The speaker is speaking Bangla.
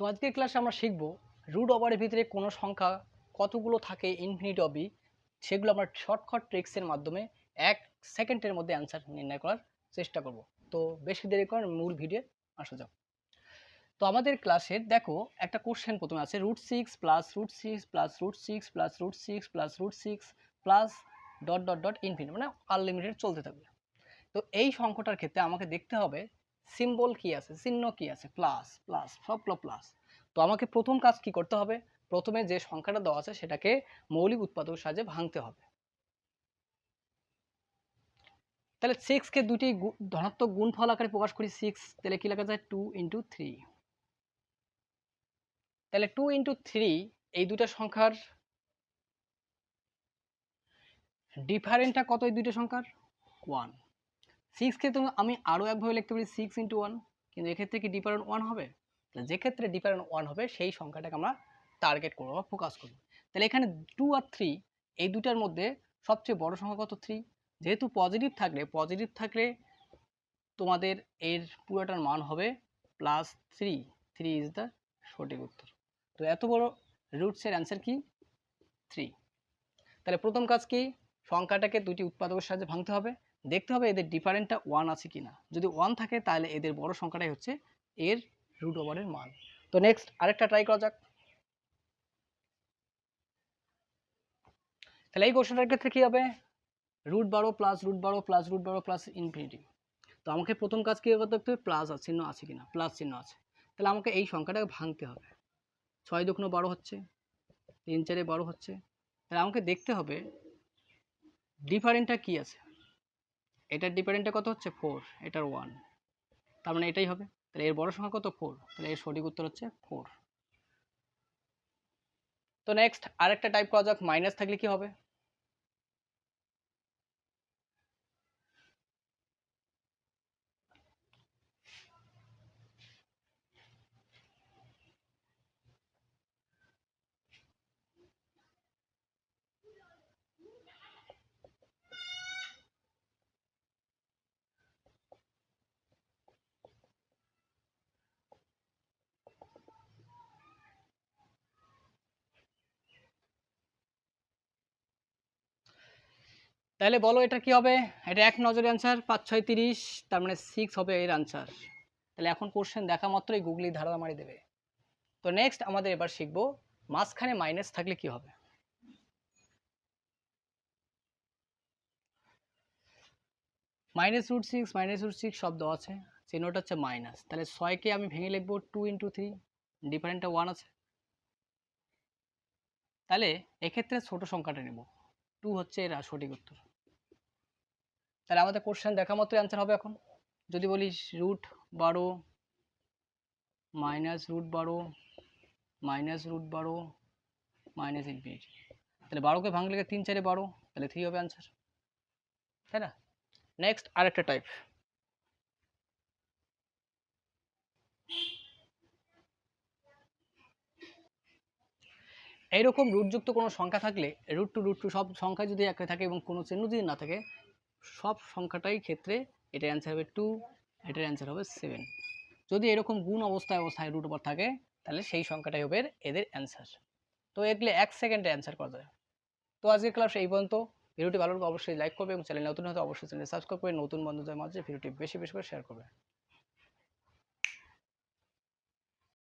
আজকের ক্লাসে আমরা শিখব রুট ওভারের ভিতরে কোনো সংখ্যা কতগুলো থাকে ইনফিনিটি অবধি, সেগুলো আমরা শর্টকাট ট্রিক্সের মাধ্যমে 1 সেকেন্ডের মধ্যে অ্যান্সার নির্ণয় করার চেষ্টা করব। তো বেশি দেরি করে মূল ভিডিও আসা যাক। তো আমাদের ক্লাসের দেখো একটা কোশ্চেন প্রথমে আছে √6 plus √6 plus √6 plus √6 plus √6 plus dot dot dot infinity, মানে আনলিমিটেড চলতে থাকবে। তো এই সংখ্যাটার ক্ষেত্রে আমাকে দেখতে হবে সিম্বল কি আছে, চিহ্ন কি আছে, প্লাস প্লাস সবগুলো প্লাস। তো আমাকে প্রথম কাজ কি করতে হবে, প্রথমে যে সংখ্যাটা দেওয়া আছে সেটাকে মৌলিক উৎপাদকের সাহায্যে ভাঙতে হবে। তাহলে 6 কে দুটি ধনাত্মক গুণফল আকারে প্রকাশ করি 6, তাহলে কি লেখা যায় 2 × 3। তাহলে 2 × 3 এই দুটো সংখ্যার ডিফারেন্টটা কত, এই দুটো সংখ্যার 1। 6কে তো আমি আরও একভাবে লিখতে পারি 6 × 1, কিন্তু এক্ষেত্রে কি ডিফারেন্ট 1 হবে? যে ক্ষেত্রে ডিফারেন্ট 1 হবে সেই সংখ্যাটাকে আমরা টার্গেট করবো বা ফোকাস করবো। তাহলে এখানে 2 আর 3 এই দুটার মধ্যে সবচেয়ে বড় সংখ্যা কত? 3। যেহেতু পজিটিভ থাকলে তোমাদের এর পুরোটার মান হবে +3। 3 ইজ দ্য সঠিক উত্তর। তো এত বড় রুটসের অ্যান্সার কি 3। তাহলে প্রথম কাজ কি, সংখ্যাটাকে দুটি উৎপাদকের সাহায্যে ভাঙতে হবে, দেখতে হবে এদের ডিফারেন্টটা 1 আছে কিনা। যদি 1 থাকে তাহলে এদের বড় সংখ্যাটাই হচ্ছে এর রুট ওভারের মান। তো নেক্সট আরেকটা ট্রাই করা যাক। তাহলে এই কোশ্চেনটার ক্ষেত্রে কি হবে, √12 প্লাস √12 প্লাস √12 প্লাস ইনফিনিটি। তো আমাকে প্রথম কাজ কি করতে হবে, প্লাস চিহ্ন আছে কিনা, প্লাস চিহ্ন আছে। তাহলে আমাকে এই সংখ্যাটাকে ভাঙতে হবে। 6 × 2 = 12 হচ্ছে, 3 × 4 = 12 হচ্ছে। তাহলে আমাকে দেখতে হবে ডিফারেন্টটা কি আছে। এটার ডিফারেন্টটা কত হচ্ছে 4, এটার 1, তার মানে এটাই হবে। তাহলে এর বড় সংখ্যা কত 4, তাহলে এর সঠিক উত্তর হচ্ছে 4। তো নেক্সট আরেকটা টাইপ করা যাক, মাইনাস থাকলে কি হবে। তাহলে বলো এটা কি হবে, এটা এক নজরে অ্যান্সার 5 6 30, তার মানে 6 হবে এর অ্যান্সার। তাহলে এখন কোশ্চেন দেখা মাত্রই গুগলি ধারণা মারি দেবে। তো নেক্সট আমাদের এবার শিখবো মাঝখানে মাইনাস থাকলে কি হবে। -√6 শব্দ আছে, চিহ্নটা হচ্ছে মাইনাস। তাহলে 6কে আমি ভেঙে লিখবো 2 × 3, ডিফারেন্টটা 1 আছে। তাহলে এক্ষেত্রে ছোট সংখ্যাটা নেব, 2 হচ্ছে এর সঠিক উত্তর। তাহলে আমাদের কোশ্চেন দেখা মাত্রই অ্যান্সার হবে। এখন যদি বলি √12 -√12 -√12 মাইনাস ইনফিনিটি, তাহলে 12কে ভাঙলে 3 4 12, তাহলে 3 হবে অ্যান্সার, তাই না? নেক্সট আরেকটা টাইপ, এইরকম রুটযুক্ত কোনো সংখ্যা থাকলে √2 সব সংখ্যা যদি একই থাকে এবং কোনো চিহ্ন যদি না থাকে, সব সংখ্যাটাই ক্ষেত্রে এটার অ্যান্সার হবে 2, এটার অ্যান্সার হবে 7। যদি এরকম গুণ অবস্থায় রুট ওভার থাকে তাহলে সেই সংখ্যাটাই হবে এদের অ্যান্সার। তো এগুলো 1 সেকেন্ডে অ্যান্সার করা যায়। তো আজকের ক্লাস এই পর্যন্ত। ভিডিওটি ভালো লাগলে অবশ্যই লাইক করবে এবং চ্যানেল নতুন হলে অবশ্যই চ্যানেল সাবস্ক্রাইব করে নতুন বন্ধুদের মাঝে ভিডিওটি বেশি বেশি করে শেয়ার করবে।